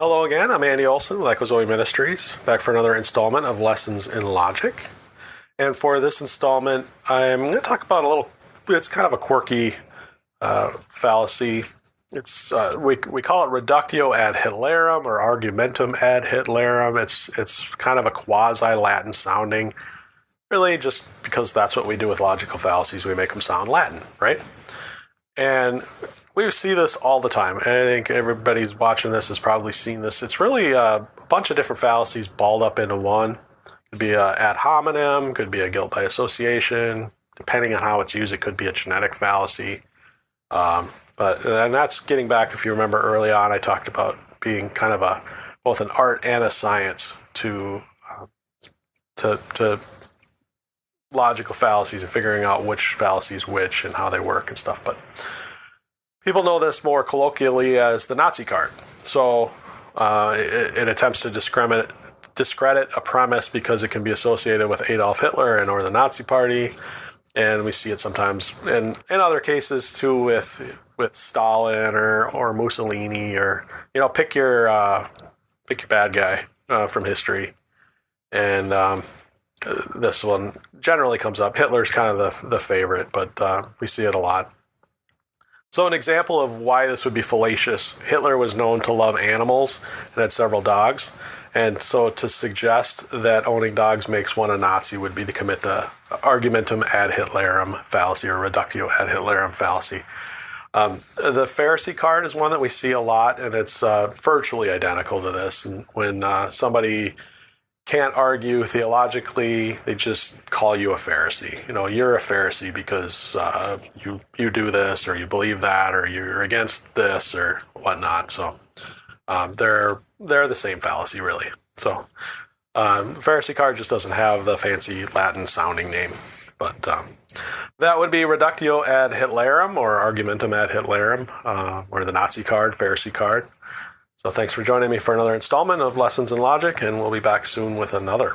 Hello again, I'm Andy Olson with Echozoe Ministries, back for another installment of Lessons in Logic. And for this installment, I'm going to talk about it's kind of a quirky fallacy. We call it Reductio ad Hitlerum or Argumentum ad Hitlerum. It's kind of a quasi-Latin sounding, really just because that's what we do with logical fallacies. We make them sound Latin, right? And we see this all the time. And I think everybody's watching this has probably seen this. It's really a bunch of different fallacies balled up into one. Could be a ad hominem, could be a guilt by association. Depending on how it's used, it could be a genetic fallacy. And that's getting back, if you remember early on, I talked about being kind of both an art and a science to logical fallacies and figuring out which fallacy is which and how they work and stuff. But people know this more colloquially as the Nazi card. So it attempts to discredit a premise because it can be associated with Adolf Hitler and or the Nazi Party. And we see it sometimes in other cases too with Stalin or Mussolini, or pick your bad guy from history. And this one generally comes up. Hitler's kind of the favorite, but we see it a lot. So an example of why this would be fallacious: Hitler was known to love animals and had several dogs. And so to suggest that owning dogs makes one a Nazi would be to commit the argumentum ad Hitlerum fallacy or reductio ad Hitlerum fallacy. The Pharisee card is one that we see a lot, and it's virtually identical to this. And when somebody can't argue theologically, they just call you a Pharisee. You're a Pharisee because you do this, or you believe that, or you're against this, or whatnot. So they're the same fallacy, really. So Pharisee card just doesn't have the fancy Latin sounding name. But that would be Reductio ad Hitlerum or Argumentum ad Hitlerum, or the Nazi card, Pharisee card. So thanks for joining me for another installment of Lessons in Logic, and we'll be back soon with another.